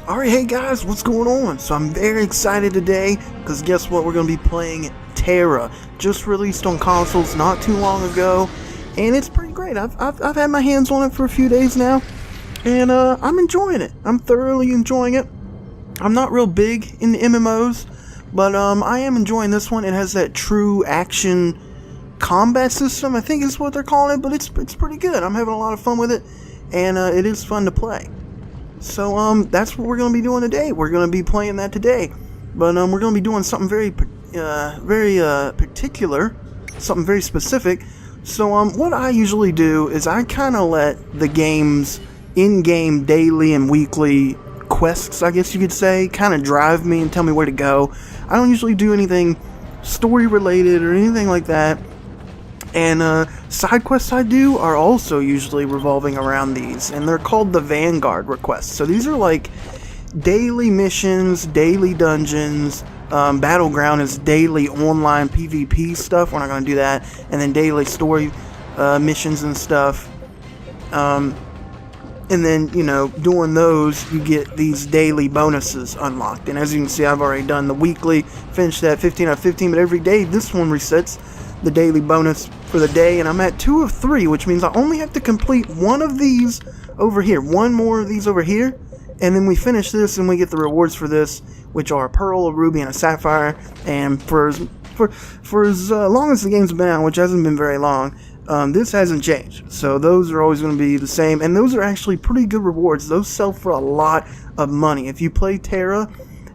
Alright, hey guys, what's going on? So I'm very excited today, because guess what? We're going to be playing Tera. Just released on consoles not too long ago, and it's pretty great. I've had my hands on it for a few days now, and I'm enjoying it. I'm thoroughly enjoying it. I'm not real big in the MMOs, but I am enjoying this one. It has that true action combat system, I think is what they're calling it, but it's pretty good. I'm having a lot of fun with it, and it is fun to play. So, that's what we're going to be doing today. We're going to be playing that today. But, we're going to be doing something very particular. Something very specific. So, what I usually do is I kind of let the game's in-game daily and weekly quests, I guess you could say, kind of drive me and tell me where to go. I don't usually do anything story-related or anything like that. And side quests I do are also usually revolving around these, and they're called the Vanguard Requests. So these are like daily missions, daily dungeons. Battleground is daily online PvP stuff. We're not going to do that. And then daily story missions and stuff. And then, you know, doing those, you get these daily bonuses unlocked. And as you can see, I've already done the weekly, finished that 15 out of 15, but every day this one resets the daily bonus for the day, and I'm at 2 of 3, which means I only have to complete one of these over here, one more of these over here, and then we finish this and we get the rewards for this, which are a pearl, a ruby, and a sapphire. And for as long as the game's been out, which hasn't been very long, this hasn't changed. So those are always going to be the same, and those are actually pretty good rewards. Those sell for a lot of money. If you play Tera,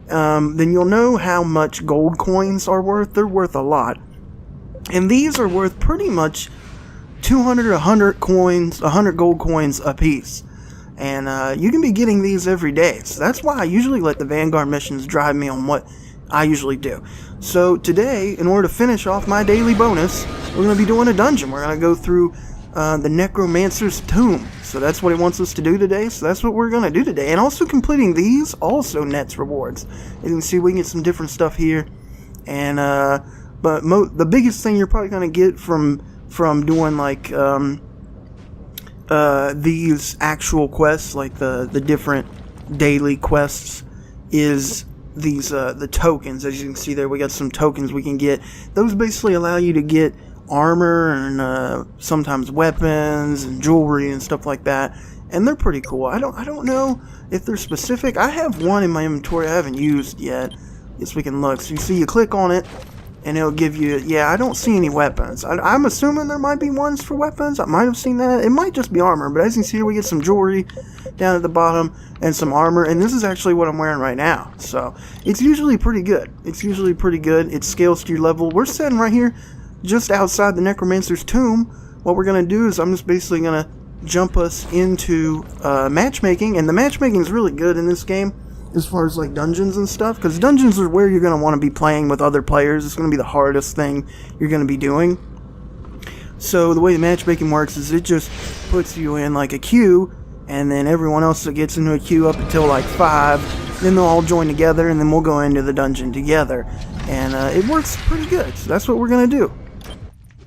then you'll know how much gold coins are worth. They're worth a lot. And these are worth pretty much 200 or 100 coins, 100 gold coins a piece. And you can be getting these every day. So that's why I usually let the Vanguard missions drive me on what I usually do. So today, in order to finish off my daily bonus, we're going to be doing a dungeon. We're going to go through the Necromancer's tomb. So that's what he wants us to do today. So that's what we're going to do today. And also completing these also nets rewards. You can see we can get some different stuff here. And but the biggest thing you're probably going to get from doing like these actual quests, like the different daily quests, is these the tokens. As you can see there, we got some tokens we can get. Those basically allow you to get armor and sometimes weapons and jewelry and stuff like that, and they're pretty cool. I don't know if they're specific. I have one in my inventory I haven't used yet. Guess we can look. So you see, you click on it, and it'll give you, yeah, I don't see any weapons. I'm assuming there might be ones for weapons. I might have seen that. It might just be armor, but as you can see here, we get some jewelry down at the bottom and some armor, and this is actually what I'm wearing right now. So it's usually pretty good. It scales to your level. We're sitting right here just outside the Necromancer's tomb. What we're going to do is I'm just basically going to jump us into matchmaking, and the matchmaking is really good in this game as far as like dungeons and stuff, because dungeons are where you're going to want to be playing with other players. It's going to be the hardest thing you're going to be doing. So the way the matchmaking works is it just puts you in like a queue, and then everyone else that gets into a queue up until like 5, then they'll all join together, and then we'll go into the dungeon together. And it works pretty good, so that's what we're going to do.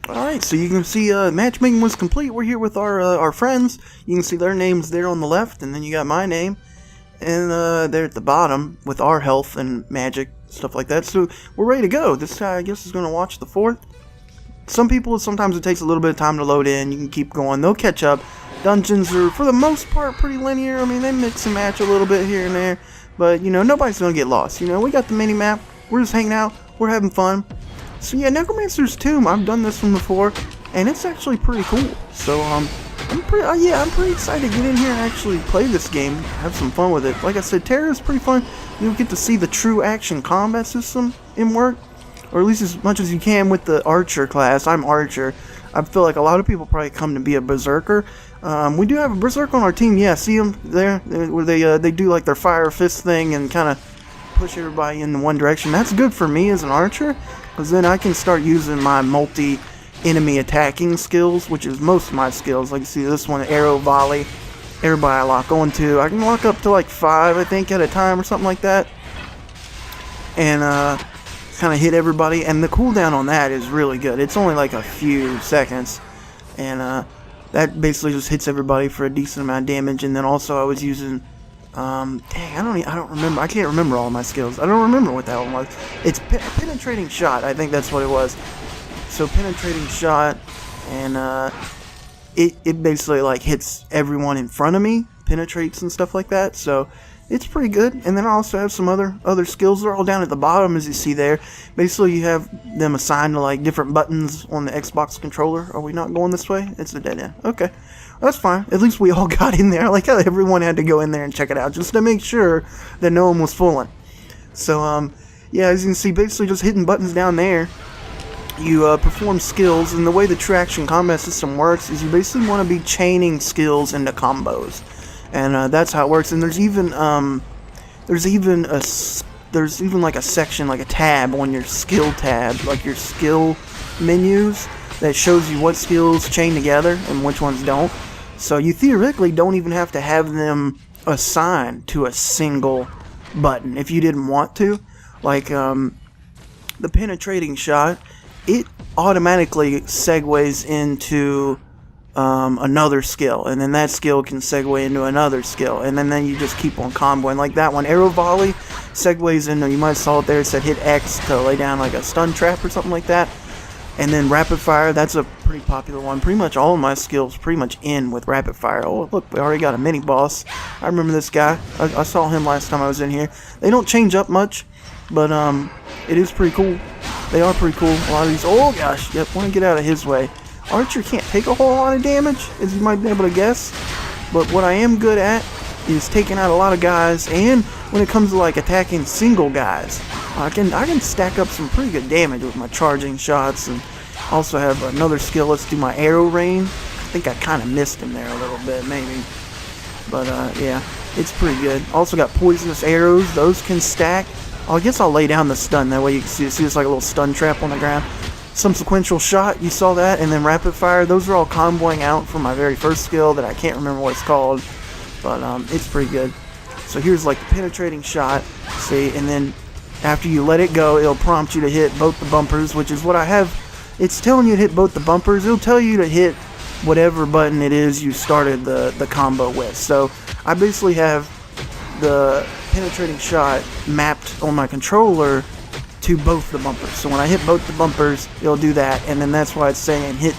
Alright, so you can see matchmaking was complete. We're here with our friends. You can see their names there on the left, and then you got my name. And there at the bottom with our health and magic, stuff like that. So we're ready to go. This guy, I guess, is going to watch the 4th. Sometimes it takes a little bit of time to load in. You can keep going. They'll catch up. Dungeons are, for the most part, pretty linear. I mean, they mix and match a little bit here and there. But, you know, nobody's going to get lost. You know, we got the mini-map. We're just hanging out. We're having fun. So, yeah, Necromancer's Tomb. I've done this one before. And it's actually pretty cool. So, I'm pretty excited to get in here and actually play this game, have some fun with it. Like I said, Tera is pretty fun. You'll get to see the true action combat system in work, or at least as much as you can with the Archer class. I'm Archer. I feel like a lot of people probably come to be a Berserker. We do have a Berserker on our team. Yeah, see them there, where they do like their fire fist thing and kind of push everybody in one direction. That's good for me as an Archer, because then I can start using my enemy attacking skills, which is most of my skills. Like you see this one, arrow volley. Everybody I lock onto. I can lock up to like 5, I think, at a time or something like that. And kind of hit everybody. And the cooldown on that is really good. It's only like a few seconds. And that basically just hits everybody for a decent amount of damage. And then also I was using Dang, I don't remember. I can't remember all my skills. I don't remember what that one was. It's penetrating shot. I think that's what it was. So penetrating shot, and it basically like hits everyone in front of me, penetrates and stuff like that. So it's pretty good. And then I also have some other skills. They're all down at the bottom, as you see there. Basically, you have them assigned to like different buttons on the Xbox controller. Are we not going this way? It's a dead end. Okay, that's fine. At least we all got in there. Like how everyone had to go in there and check it out just to make sure that no one was fooling. So yeah, as you can see, basically just hitting buttons down there. You perform skills, and the way the true action combat system works is you basically want to be chaining skills into combos, and that's how it works. And there's even like a section, like a tab on your skill tab, like your skill menus, that shows you what skills chain together and which ones don't. So you theoretically don't even have to have them assigned to a single button if you didn't want to. Like the penetrating shot, it automatically segues into another skill, and then that skill can segue into another skill, and then you just keep on comboing. Like that one, arrow volley, segues into, you might have saw it there, it said hit X to lay down like a stun trap or something like that. And then rapid fire, that's a pretty popular one. Pretty much all of my skills pretty much end with rapid fire. Oh look, we already got a mini boss. I remember this guy. I saw him last time I was in here. They don't change up much, but it is pretty cool. They are pretty cool. A lot of these. Oh gosh, yep. Want to get out of his way. Archer can't take a whole lot of damage, as you might be able to guess. But what I am good at is taking out a lot of guys, and when it comes to like attacking single guys, I can stack up some pretty good damage with my charging shots, and also have another skill. Let's do my arrow rain. I think I kind of missed him there a little bit, maybe. But yeah, it's pretty good. Also got poisonous arrows. Those can stack. I guess I'll lay down the stun, that way you can see it's like a little stun trap on the ground. Some sequential shot, you saw that, and then rapid fire. Those are all comboing out from my very first skill that I can't remember what it's called, but it's pretty good. So here's like the penetrating shot, see, and then after you let it go, it'll prompt you to hit both the bumpers, which is what I have. It's telling you to hit both the bumpers. It'll tell you to hit whatever button it is you started the combo with. So I basically have the penetrating shot mapped on my controller to both the bumpers. So when I hit both the bumpers, it'll do that, and then that's why it's saying hit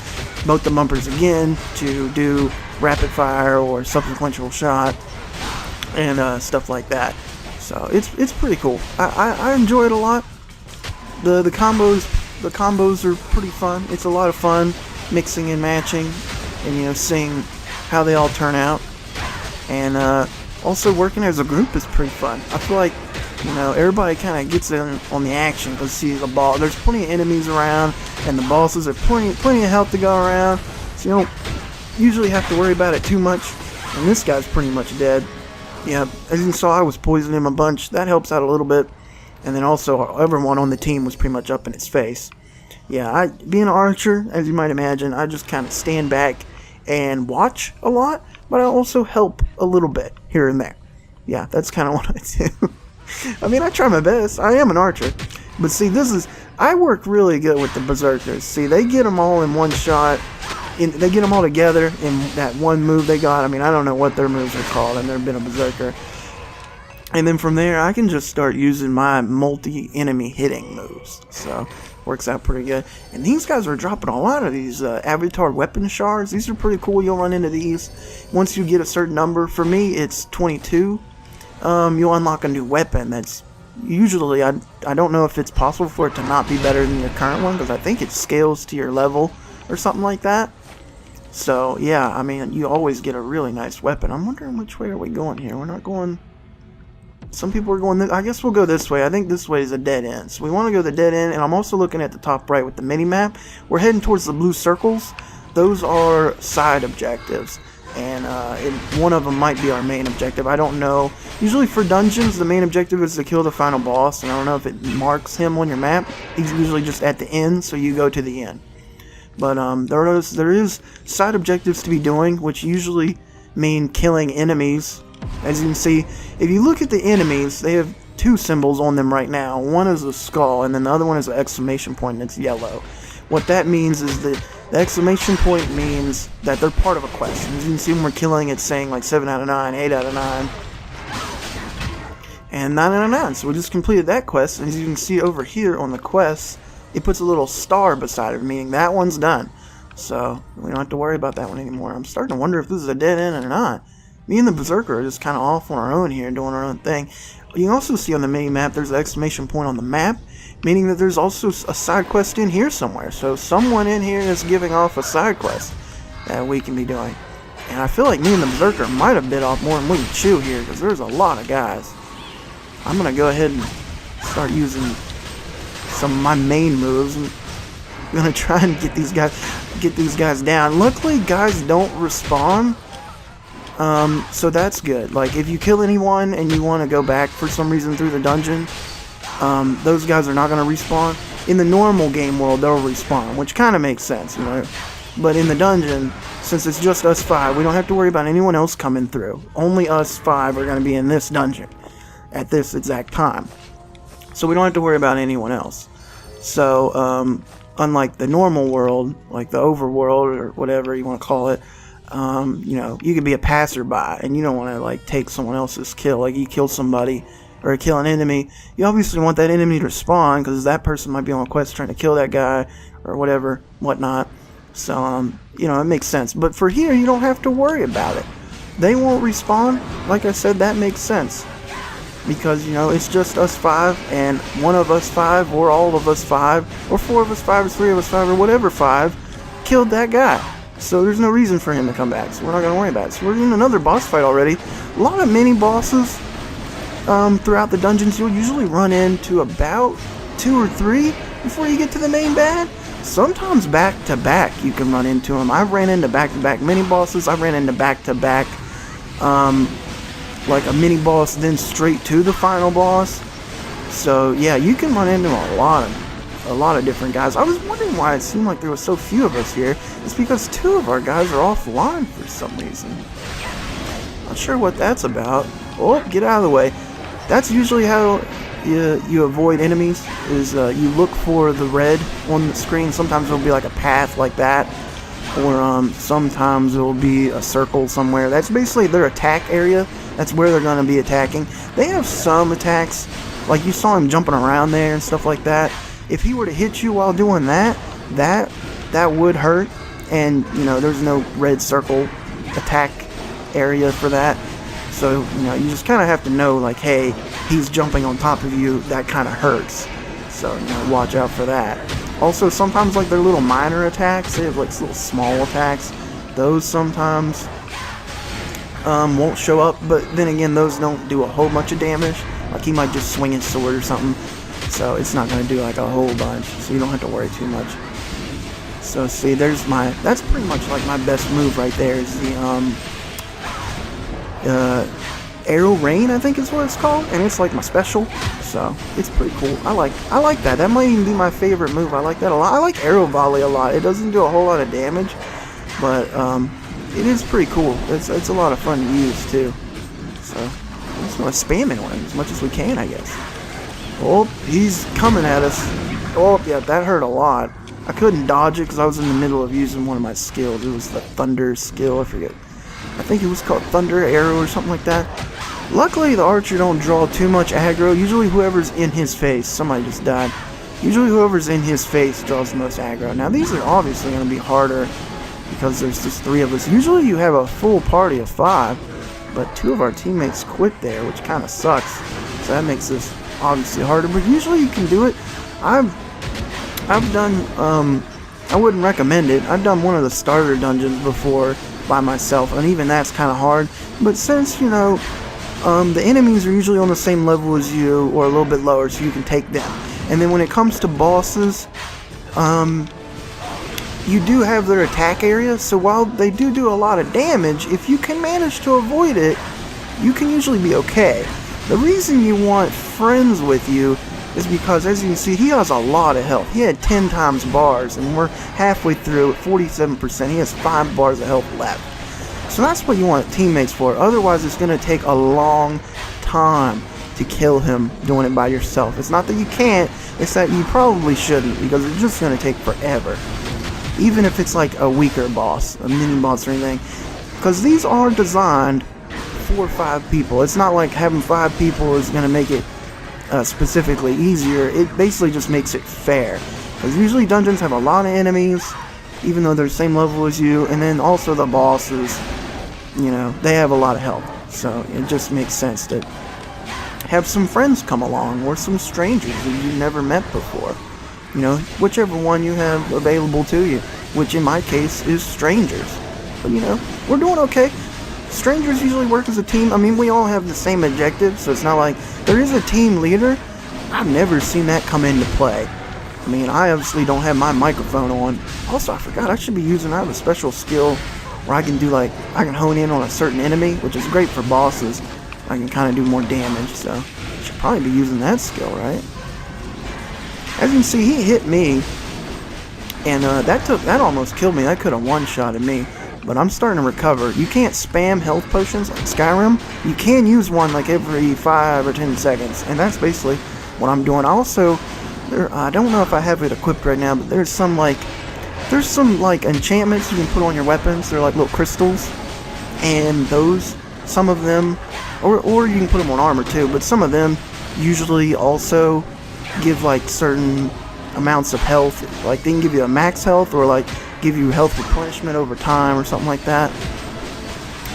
both the bumpers again to do rapid fire or subsequential shot and stuff like that. So it's pretty cool. I enjoy it a lot. The combos are pretty fun. It's a lot of fun mixing and matching, and seeing how they all turn out. And also working as a group is pretty fun. I feel like everybody kind of gets in on the action, because see the ball. There's plenty of enemies around, and the bosses are plenty of health to go around. So you don't usually have to worry about it too much. And this guy's pretty much dead. Yeah, as you saw, I was poisoning him a bunch. That helps out a little bit. And then also, everyone on the team was pretty much up in his face. Yeah, being an archer, as you might imagine, I just kind of stand back and watch a lot, but I also help a little bit here and there. Yeah, that's kind of what I do. I mean, I try my best. I am an archer. But see, I work really good with the berserkers. See, they get them all in one shot. They get them all together in that one move they got. I mean, I don't know what their moves are called. I've never been a berserker. And then from there, I can just start using my multi-enemy hitting moves. So, works out pretty good. And these guys are dropping a lot of these avatar weapon shards. These are pretty cool. You'll run into these once you get a certain number. For me, it's 22. You'll unlock a new weapon that's usually, I don't know if it's possible for it to not be better than your current one, because I think it scales to your level or something like that. So, yeah, I mean, you always get a really nice weapon. I'm wondering which way are we going here. We're not going... Some people are going this. I guess we'll go this way. I think this way is a dead end. So we want to go the dead end, and I'm also looking at the top right with the mini-map. We're heading towards the blue circles. Those are side objectives, and one of them might be our main objective. I don't know. Usually for dungeons, the main objective is to kill the final boss, and I don't know if it marks him on your map. He's usually just at the end, so you go to the end. But there is side objectives to be doing, which usually mean killing enemies. As you can see, if you look at the enemies, they have two symbols on them right now. One is a skull, and then the other one is an exclamation point, and it's yellow. What that means is that the exclamation point means that they're part of a quest. As you can see when we're killing, it's saying like 7 out of 9, 8 out of 9. And 999. So we just completed that quest. And as you can see over here on the quest, it puts a little star beside it, meaning that one's done. So we don't have to worry about that one anymore. I'm starting to wonder if this is a dead end or not. Me and the Berserker are just kind of off on our own here, doing our own thing. You can also see on the mini-map, there's an exclamation point on the map, meaning that there's also a side quest in here somewhere. So someone in here is giving off a side quest that we can be doing. And I feel like me and the Berserker might have bit off more than we can chew here, because there's a lot of guys. I'm going to go ahead and start using some of my main moves. I'm going to try and get these guys down. Luckily, guys don't respawn. So that's good. Like, if you kill anyone and you want to go back for some reason through the dungeon, those guys are not going to respawn. In the normal game world, they'll respawn, which kind of makes sense, you know. But in the dungeon, since it's just us 5, we don't have to worry about anyone else coming through. Only us 5 are going to be in this dungeon at this exact time. So we don't have to worry about anyone else. So, unlike the normal world, like the overworld or whatever you want to call it, you know, you could be a passerby and you don't want to like take someone else's kill. Like, you kill somebody or kill an enemy, you obviously want that enemy to spawn, because that person might be on a quest trying to kill that guy or whatever, whatnot. So, you know, it makes sense. But for here, you don't have to worry about it. They won't respawn. Like I said, that makes sense, because, you know, it's just us 5, and one of us 5, or all of us 5, or 4 of us 5, or 3 of us 5, or whatever 5, killed that guy. So there's no reason for him to come back, so we're not going to worry about it. So we're in another boss fight already. A lot of mini bosses throughout the dungeons. You'll usually run into about 2 or 3 before you get to the main bad. Sometimes back to back you can run into them. I've ran into back to back mini bosses. I ran into back to back like a mini boss, then straight to the final boss. So yeah, you can run into a lot of different guys. I was wondering why it seemed like there was so few of us here. It's because 2 of our guys are offline for some reason. Not sure what that's about. Oh, get out of the way. That's usually how you avoid enemies, is you look for the red on the screen. Sometimes it'll be like a path like that, or sometimes it'll be a circle somewhere. That's basically their attack area. That's where they're going to be attacking. They have some attacks, like you saw him jumping around there and stuff like that. If he were to hit you while doing that would hurt, and you know, there's no red circle attack area for that. So, you know, you just kind of have to know, like, hey, he's jumping on top of you, that kind of hurts. So, you know, watch out for that. Also, sometimes, like, their little minor attacks, they have, like, little small attacks. Those sometimes won't show up, but then again, those don't do a whole bunch of damage. Like, he might just swing his sword or something. So, it's not going to do, like, a whole bunch. So, you don't have to worry too much. So, see, there's that's pretty much, like, my best move right there is the, Arrow Rain, I think is what it's called, and it's like my special, so it's pretty cool. I like that. That might even be my favorite move. I like that a lot. I like Arrow Volley a lot. It doesn't do a whole lot of damage, but it is pretty cool. It's a lot of fun to use too. So I just want to spam it on him as much as we can, I guess. Oh, he's coming at us. Oh yeah, that hurt a lot. I couldn't dodge it because I was in the middle of using one of my skills. It was the Thunder skill, I forget. I think it was called Thunder Arrow or something like that. Luckily, the archer don't draw too much aggro. Usually whoever's in his face, somebody just died. Usually whoever's in his face draws the most aggro. Now these are obviously going to be harder because there's just 3 of us. Usually you have a full party of 5, but 2 of our teammates quit there, which kind of sucks. So that makes this obviously harder, but usually you can do it. I've done, I wouldn't recommend it. I've done one of the starter dungeons before by myself, and even that's kind of hard. But since, you know, the enemies are usually on the same level as you, or a little bit lower, so you can take them. And then when it comes to bosses, you do have their attack area, so while they do a lot of damage, if you can manage to avoid it, you can usually be okay. The reason you want friends with you is because, as you can see, he has a lot of health. He had 10 times bars, and we're halfway through at 47%. He has 5 bars of health left. So that's what you want teammates for. Otherwise, it's going to take a long time to kill him doing it by yourself. It's not that you can't, it's that you probably shouldn't, because it's just going to take forever. Even if it's like a weaker boss, a mini boss or anything. Because these are designed 4 or 5 people. It's not like having 5 people is going to make it specifically easier. It basically just makes it fair. Because usually dungeons have a lot of enemies, even though they're the same level as you, and then also the bosses, you know, they have a lot of health. So it just makes sense to have some friends come along, or some strangers that you never met before. You know, whichever one you have available to you, which in my case is strangers. But you know, we're doing okay. Strangers usually work as a team. I mean, we all have the same objective, so it's not like there is a team leader. I've never seen that come into play. I mean, I obviously don't have my microphone on. Also, I forgot I should be using, I have a special skill where I can do like, I can hone in on a certain enemy, which is great for bosses. I can kind of do more damage, so I should probably be using that skill, right? As you can see, he hit me, and that almost killed me. That could have one-shotted me. But I'm starting to recover. You can't spam health potions like Skyrim. You can use one like every 5 or 10 seconds. And that's basically what I'm doing. Also, I don't know if I have it equipped right now, but there's some enchantments you can put on your weapons. They're like little crystals. And those, some of them, or you can put them on armor too, but some of them usually also give like certain amounts of health. Like they can give you a max health, or like give you health replenishment over time or something like that.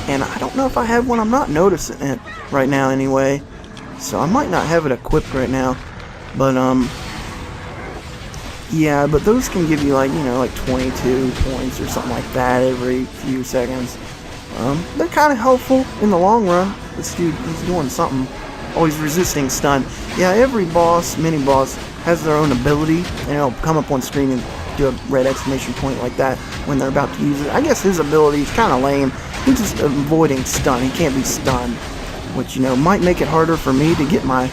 And I don't know if I have one. I'm not noticing it right now anyway, so I might not have it equipped right now. But yeah, but those can give you like, you know, like 22 points or something like that every few seconds. They're kind of helpful in the long run. This dude, he's doing something. Oh, he's resisting stun. Yeah, every boss, mini boss, has their own ability, and it'll come up on screen and do a red exclamation point like that when they're about to use it. I guess his ability is kind of lame. He's just avoiding stun. He can't be stunned, which, you know, might make it harder for me to get my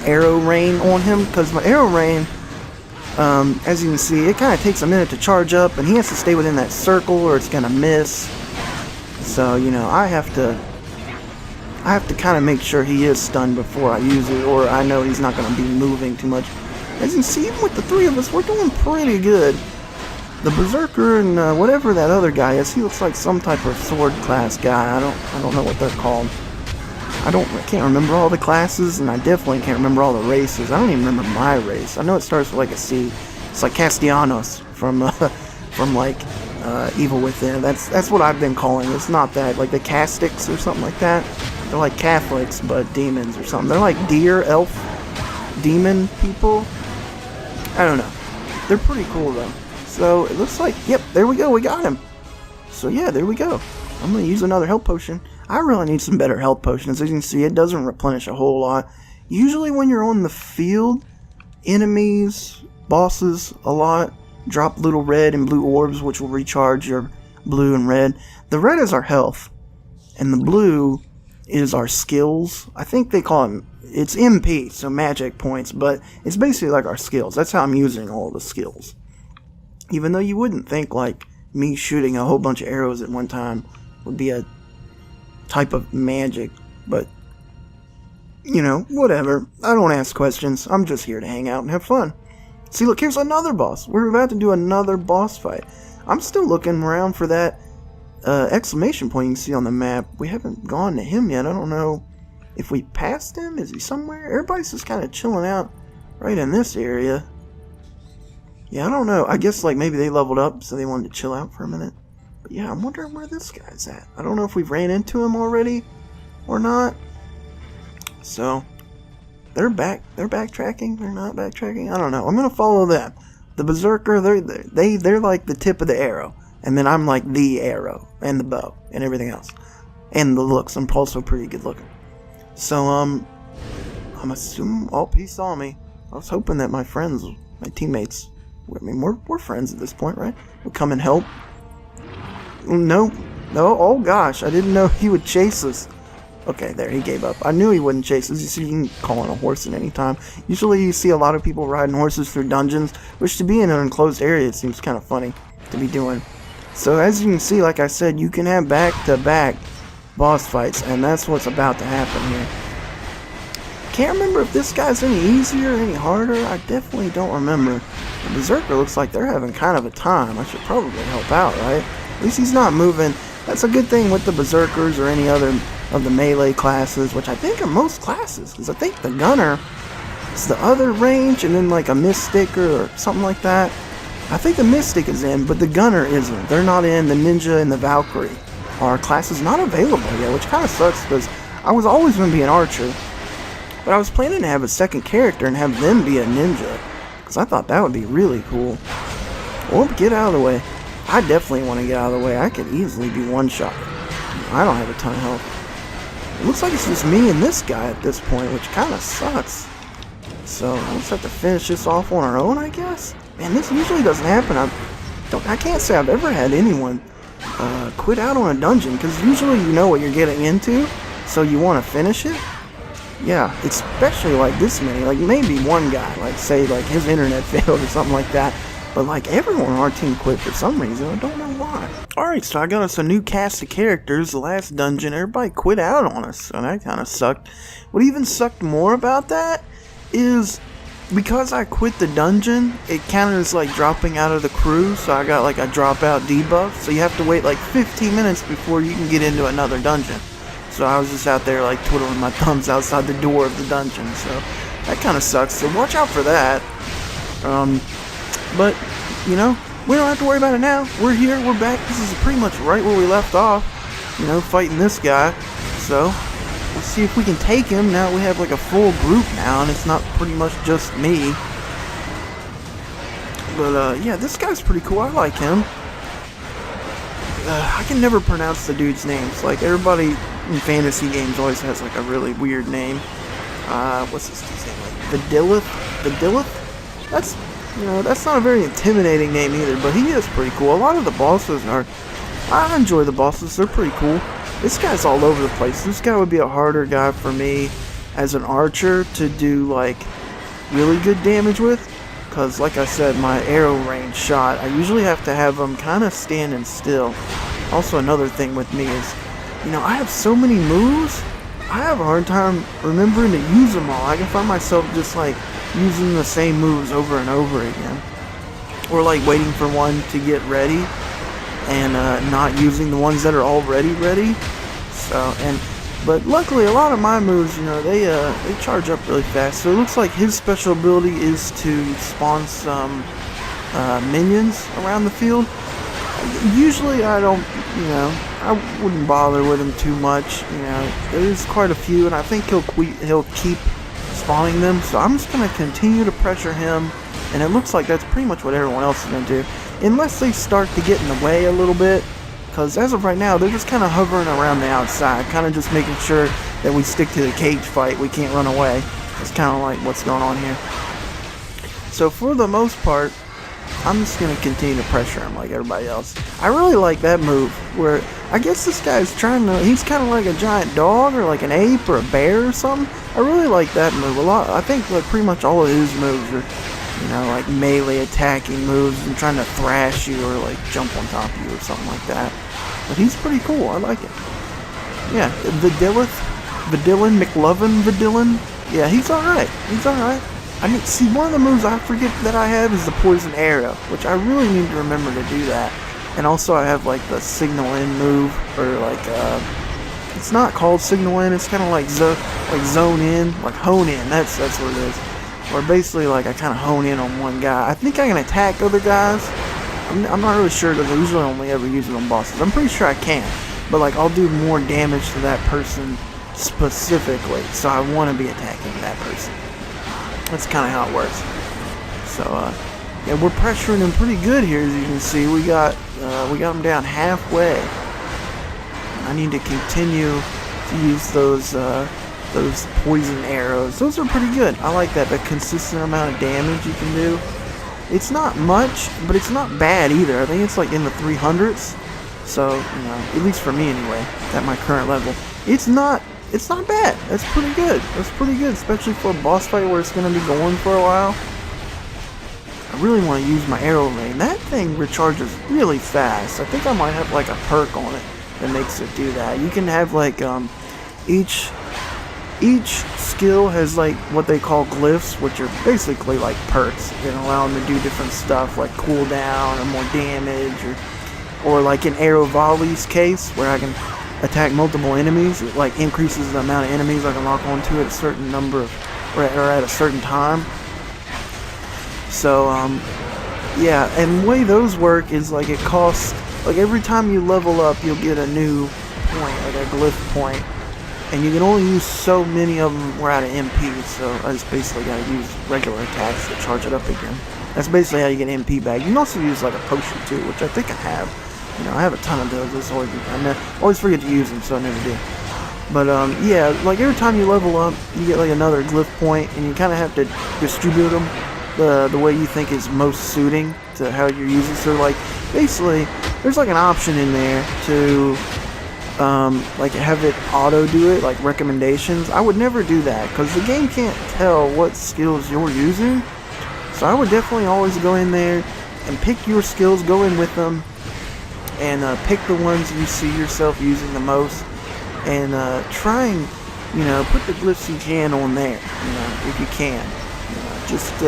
arrow rain on him, because my arrow rain, as you can see, it kind of takes a minute to charge up, and he has to stay within that circle or it's gonna miss. So, you know, I have to kind of make sure he is stunned before I use it, or I know he's not going to be moving too much. As you can see, even with the 3 of us, we're doing pretty good. The Berserker and whatever that other guy is, he looks like some type of sword class guy. I don't know what they're called. I can't remember all the classes, and I definitely can't remember all the races. I don't even remember my race. I know it starts with like a C. It's like Castellanos from like Evil Within. That's what I've been calling. It's not that, like the Castics or something like that. They're like Catholics, but demons or something. They're like deer, elf, demon people. I don't know. They're pretty cool though. So it looks like, yep, there we go. We got him. So yeah, there we go. I'm going to use another health potion. I really need some better health potions. As you can see, it doesn't replenish a whole lot. Usually when you're on the field, enemies, bosses a lot, drop little red and blue orbs, which will recharge your blue and red. The red is our health, and the blue is our skills. I think they call them, it's MP, so magic points, but it's basically like our skills. That's how I'm using all the skills. Even though you wouldn't think like me shooting a whole bunch of arrows at one time would be a type of magic, but you know, whatever. I don't ask questions. I'm just here to hang out and have fun. See, look, here's another boss. We're about to do another boss fight. I'm still looking around for that exclamation point you can see on the map. We haven't gone to him yet. I don't know if we passed him. Is he somewhere? Everybody's just kind of chilling out right in this area. Yeah, I don't know. I guess like maybe they leveled up, so they wanted to chill out for a minute. But yeah, I'm wondering where this guy's at. I don't know if we've ran into him already or not. So they're backtracking. They're not backtracking. I don't know. I'm gonna follow them. The Berserker, they're like the tip of the arrow, and then I'm like the arrow and the bow and everything else, and the looks. I'm also pretty good looking. So I'm assuming. Oh, he saw me. I was hoping that my friends, my teammates. I mean, we're friends at this point, right? Would come and help. No. Oh gosh, I didn't know he would chase us. Okay, there, he gave up. I knew he wouldn't chase us. You see, you can call on a horse at any time. Usually you see a lot of people riding horses through dungeons, which to be in an enclosed area, it seems kind of funny to be doing. So as you can see, like I said, you can have back-to-back boss fights, and that's what's about to happen here. Can't remember if this guy's any easier or any harder. I definitely don't remember. The Berserker looks like they're having kind of a time. I should probably help out, right? At least he's not moving. That's a good thing with the Berserkers or any other of the melee classes, which I think are most classes, because I think the Gunner is the other range, and then like a Mystic or something like that. I think the Mystic is in, but the Gunner isn't. They're not in. The Ninja and the Valkyrie are classes not available yet, which kind of sucks, because I was always going to be an Archer, but I was planning to have a second character and have them be a Ninja, because I thought that would be really cool. Well, get out of the way. I definitely want to get out of the way. I could easily be one-shot. I don't have a ton of health. It looks like it's just me and this guy at this point, which kind of sucks. So, we'll just have to finish this off on our own, I guess? Man, this usually doesn't happen. I can't say I've ever had anyone quit out on a dungeon, because usually you know what you're getting into, so you want to finish it. Yeah, especially like this many. Like, maybe one guy, like, say, like, his internet failed or something like that. But like everyone on our team quit for some reason, I don't know why. Alright, so I got us a new cast of characters. The last dungeon, everybody quit out on us, so that kind of sucked. What even sucked more about that is because I quit the dungeon, it kind of is like dropping out of the crew, so I got like a dropout debuff, so you have to wait like 15 minutes before you can get into another dungeon. So I was just out there like twiddling my thumbs outside the door of the dungeon, so that kind of sucks, so watch out for that. But, you know, we don't have to worry about it now. We're here, we're back. This is pretty much right where we left off, you know, fighting this guy. So, let's see if we can take him. Now we have like a full group now, and it's not pretty much just me. But, yeah, this guy's pretty cool. I like him. I can never pronounce the dude's names. Like, everybody in fantasy games always has like a really weird name. What's this dude's name? Like, Vidillith? That's... You know, that's not a very intimidating name either, but he is pretty cool. A lot of the bosses are... I enjoy the bosses, they're pretty cool. This guy's all over the place. This guy would be a harder guy for me as an archer to do, like, really good damage with. Because, like I said, my arrow range shot, I usually have to have them kind of standing still. Also, another thing with me is, you know, I have so many moves, I have a hard time remembering to use them all. I can find myself just, like, using the same moves over and over again, or like waiting for one to get ready and not using the ones that are already ready. So, but luckily a lot of my moves, you know, they charge up really fast. So it looks like his special ability is to spawn some minions around the field. Usually I don't, you know, I wouldn't bother with him too much. You know, there's quite a few, and I think he'll keep spawning them, so I'm just going to continue to pressure him, and it looks like that's pretty much what everyone else is going to do, unless they start to get in the way a little bit, because as of right now, they're just kind of hovering around the outside, kind of just making sure that we stick to the cage fight, we can't run away. It's kind of like what's going on here. So for the most part, I'm just going to continue to pressure him like everybody else. I really like that move, where I guess this guy's trying to, he's kind of like a giant dog, or like an ape, or a bear or something. I really like that move a lot. I think like pretty much all of his moves are, you know, like melee attacking moves and trying to thrash you or like jump on top of you or something like that. But he's pretty cool. I like it. Yeah, Vidillith, Vidillin. Yeah, he's alright. He's alright. I mean, see, one of the moves I forget that I have is the poison arrow, which I really need to remember to do that. And also I have like the signal in move, or like it's not called signal in, it's kind of like zone in, like hone in. That's what it is. Or basically like I kind of hone in on one guy. I think I can attack other guys. I'm not really sure, because I usually only ever use it on bosses. I'm pretty sure I can, but like I'll do more damage to that person specifically, so I want to be attacking that person. That's kind of how it works. So, yeah, we're pressuring him pretty good here, as you can see. We got him down halfway. I need to continue to use those poison arrows. Those are pretty good. I like that. The consistent amount of damage you can do. It's not much, but it's not bad either. I think it's like in the 300s. So, you know, at least for me anyway, at my current level, it's not bad. That's pretty good. That's pretty good, especially for a boss fight where it's going to be going for a while. I really want to use my arrow rain. That thing recharges really fast. I think I might have like a perk on it that makes it do that. You can have like each skill has like what they call glyphs, which are basically like perks that allow them to do different stuff, like cooldown or more damage, or or like in Arrow Volley's case, where I can attack multiple enemies. It like increases the amount of enemies I can lock onto at a certain number of, or at a certain time. So yeah, and the way those work is like it costs, like every time you level up you'll get a new point, like a glyph point, and you can only use so many of them. We're out of MP, so I just basically gotta use regular attacks to charge it up again. That's basically how you get MP back. You can also use like a potion too, which I think I have. You know, I have a ton of those. I always forget to use them, so I never do. But yeah, like every time you level up, you get like another glyph point, and you kind of have to distribute them the way you think is most suiting to how you're using. So like basically, there's like an option in there to like have it auto do it, like recommendations. I would never do that because the game can't tell what skills you're using. So I would definitely always go in there and pick your skills, go in with them, and pick the ones you see yourself using the most, and try and, you know, put the glyphs you can on there, you know, if you can. You know, just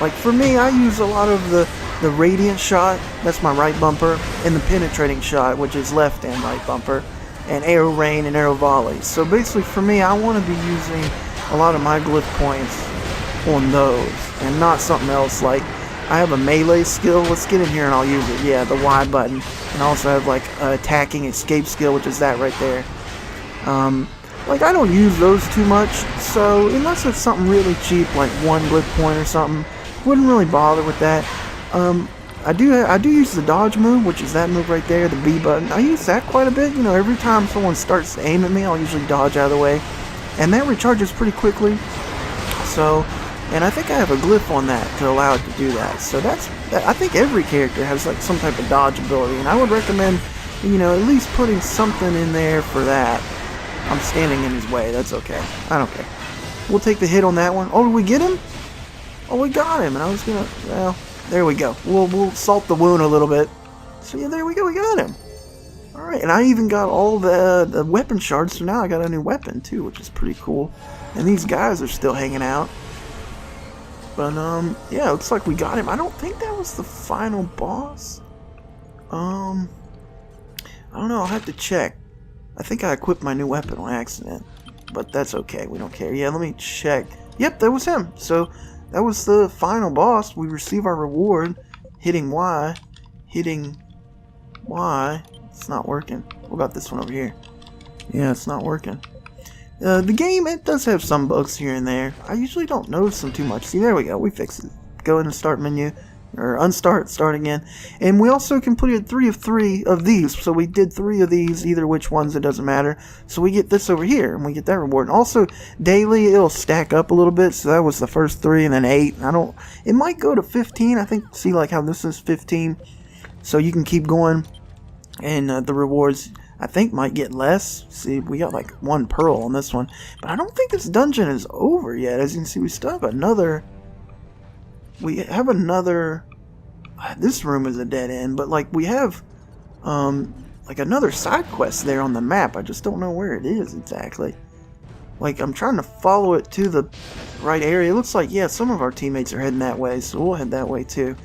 like for me, I use a lot of the radiant shot, that's my right bumper, and the penetrating shot, which is left and right bumper, and arrow rain and arrow volley. So basically for me, I want to be using a lot of my glyph points on those and not something else. Like I have a melee skill, let's get in here and I'll use it. Yeah, the Y button. And I also have like attacking escape skill, which is that right there. Like I don't use those too much, so unless it's something really cheap like one glyph point or something, wouldn't really bother with that. I do use the dodge move, which is that move right there, the B button. I use that quite a bit. You know, every time someone starts to aim at me, I'll usually dodge out of the way, and that recharges pretty quickly. So, and I think I have a glyph on that to allow it to do that. So I think every character has like some type of dodge ability, and I would recommend, you know, at least putting something in there for that. I'm standing in his way, that's okay. I don't care. We'll take the hit on that one. Oh, did we get him? Oh, we got him, and I was gonna, well, there we go. We'll salt the wound a little bit. So yeah, there we go, we got him. Alright, and I even got all the weapon shards, so now I got a new weapon too, which is pretty cool. And these guys are still hanging out. But, yeah, looks like we got him. I don't think that was the final boss. I don't know, I'll have to check. I think I equipped my new weapon on accident. But that's okay, we don't care. Yeah, let me check. Yep, that was him. So, that was the final boss. We receive our reward. Hitting Y. Hitting Y. It's not working. What about this one over here? Yeah, it's not working. The game, it does have some bugs here and there. I usually don't notice them too much. See, there we go. We fixed it. Go in the start menu. Or unstart, start again. And we also completed 3 of 3 of these. So we did 3 of these, either which ones, it doesn't matter. So we get this over here, and we get that reward. And also, daily, it'll stack up a little bit. So that was the first 3, and then 8. It might go to 15. I think, see like how this is 15. So you can keep going. And the rewards, I think, might get less. See, we got like 1 pearl on this one. But I don't think this dungeon is over yet. As you can see, we still have another... We have another... This room is a dead end, but like we have like another side quest there on the map. I just don't know where it is exactly. Like I'm trying to follow it to the right area. It looks like, yeah, some of our teammates are heading that way, so we'll head that way too.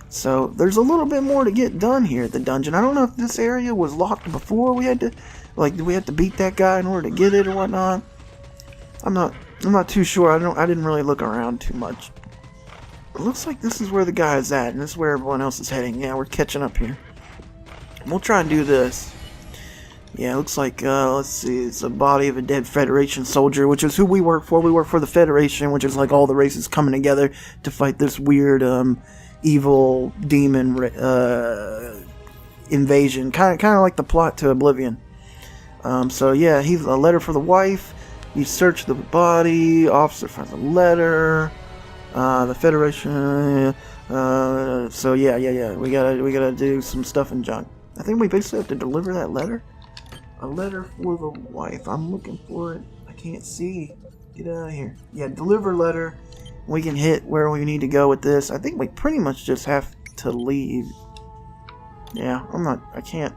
So there's a little bit more to get done here at the dungeon. I don't know if this area was locked before we had to, like, did we have to beat that guy in order to get it or whatnot? I'm not too sure. I didn't really look around too much. It looks like this is where the guy is at, and this is where everyone else is heading. Yeah, we're catching up here. We'll try and do this. Yeah, it looks like, let's see, it's a body of a dead Federation soldier, which is who we work for. We work for the Federation, which is like all the races coming together to fight this weird, evil demon invasion. Kind of like the plot to Oblivion. So yeah, he's a letter for the wife. You search the body. Officer finds a letter. The Federation. So yeah. We gotta do some stuff in junk. I think we basically have to deliver that letter. A letter for the wife. I'm looking for it. I can't see. Get out of here. Yeah, deliver letter. We can hit where we need to go with this. I think we pretty much just have to leave. Yeah, I can't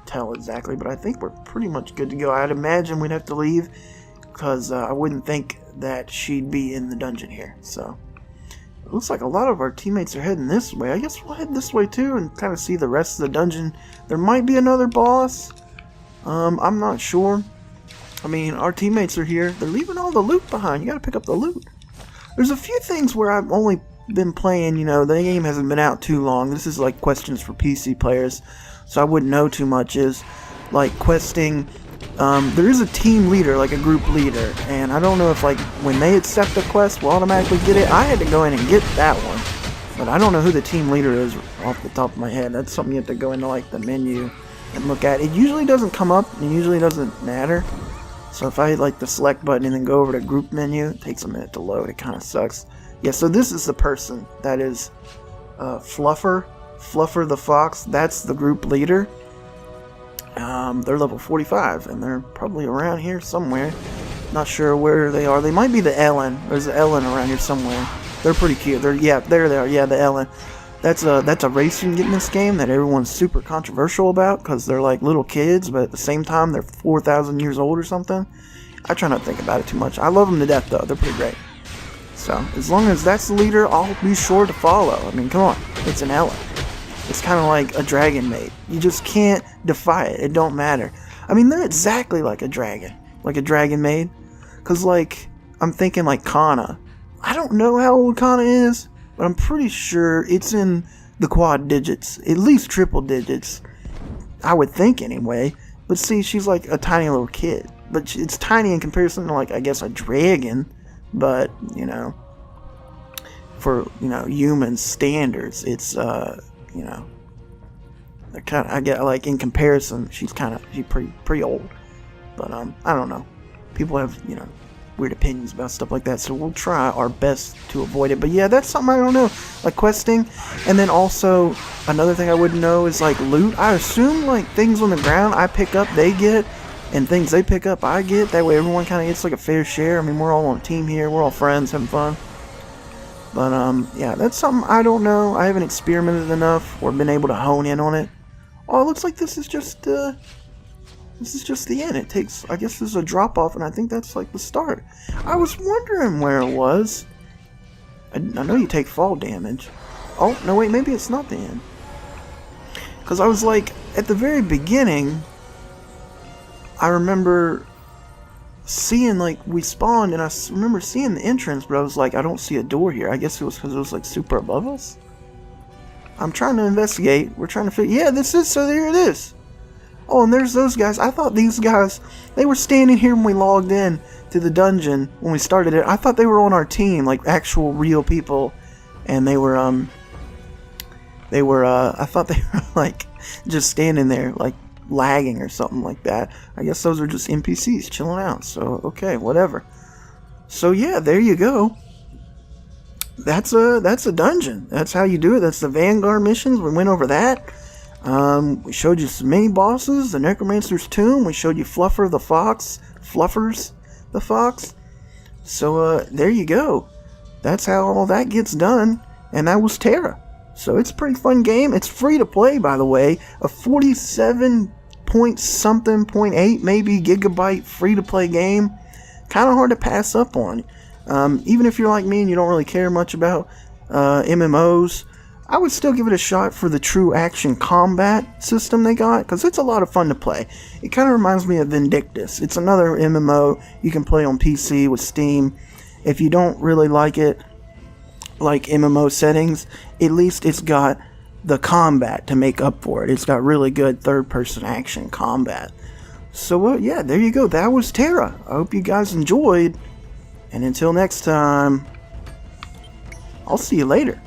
tell exactly, but I think we're pretty much good to go. I'd imagine we'd have to leave because I wouldn't think that she'd be in the dungeon here. So, It looks like a lot of our teammates are heading this way. I guess we'll head this way too and kind of see the rest of the dungeon. There might be another boss. I'm not sure. I mean, our teammates are here. They're leaving all the loot behind. You gotta pick up the loot. There's a few things where I've only been playing, you know, the game hasn't been out too long. This is like questions for PC players, so I wouldn't know too much. Is like questing. There is a team leader, like a group leader, and I don't know if like when they accept the quest we'll automatically get it. I had to go in and get that one, but I don't know who the team leader is off the top of my head. That's something you have to go into like the menu and look at. It usually doesn't come up, and usually doesn't matter. So if I hit like the select button and then go over to group menu, it takes a minute to load. It kind of sucks. Yeah, so this is the person that is Fluffer the Fox. That's the group leader. They're level 45, and they're probably around here somewhere. Not sure where they are. They might be the Ellen. There's an Ellen around here somewhere. They're pretty cute. There they are. Yeah, the Ellen. That's a race you can get in this game that everyone's super controversial about because they're like little kids, but at the same time they're 4,000 years old or something. I try not to think about it too much. I love them to death though. They're pretty great. So as long as that's the leader, I'll be sure to follow. I mean, come on, it's an Ellen. It's kind of like a dragon maid. You just can't defy it. It don't matter. I mean, they're exactly like a dragon maid. Cause like I'm thinking like Kana. I don't know how old Kana is, but I'm pretty sure it's in the quad digits, at least triple digits. I would think anyway. But see, she's like a tiny little kid. But it's tiny in comparison to like I guess a dragon. But you know, for human standards, it's you know, they're kind of, I get like in comparison, she's pretty old. But I don't know. People have weird opinions about stuff like that, so we'll try our best to avoid it. But yeah, that's something I don't know, like questing. And then also another thing I wouldn't know is like loot. I assume like things on the ground I pick up they get, and things they pick up I get. That way everyone kind of gets like a fair share. I mean, we're all on a team here. We're all friends having fun. But yeah, that's something I don't know. I haven't experimented enough or been able to hone in on it. Oh, it looks like this is just the end. It takes, I guess there's a drop off, and I think that's like the start. I was wondering where it was. I know you take fall damage. Oh, no wait, maybe it's not the end. Because I was like, at the very beginning, I remember seeing like we spawned, and I remember seeing the entrance, but I was like, I don't see a door here. I guess it was because it was like super above us. I'm trying to investigate. We're trying to figure. Yeah, this is, so there it is. Oh, and there's those guys. I thought these guys, they were standing here when we logged in to the dungeon when we started it. I thought they were on our team, like actual real people, and they were I thought they were like just standing there like lagging or something like that. I guess those are just NPCs chilling out. So okay, whatever. So yeah, there you go. That's a dungeon. That's how you do it. That's the Vanguard missions. We went over that. We showed you some mini bosses, the Necromancer's tomb. We showed you Fluffers the Fox. So there you go. That's how all that gets done. And that was Tera. So it's a pretty fun game. It's free to play, by the way. A 47 point something, 0.8 maybe gigabyte free to play game. Kind of hard to pass up on. Even if you're like me and you don't really care much about MMOs, I would still give it a shot for the true action combat system they got, because it's a lot of fun to play. It kind of reminds me of Vindictus. It's another MMO you can play on PC with Steam. If you don't really like it, like MMO settings, at least it's got the combat to make up for it. It's got really good third-person action combat. So yeah, there you go. That was Tera. I hope you guys enjoyed. And until next time, I'll see you later.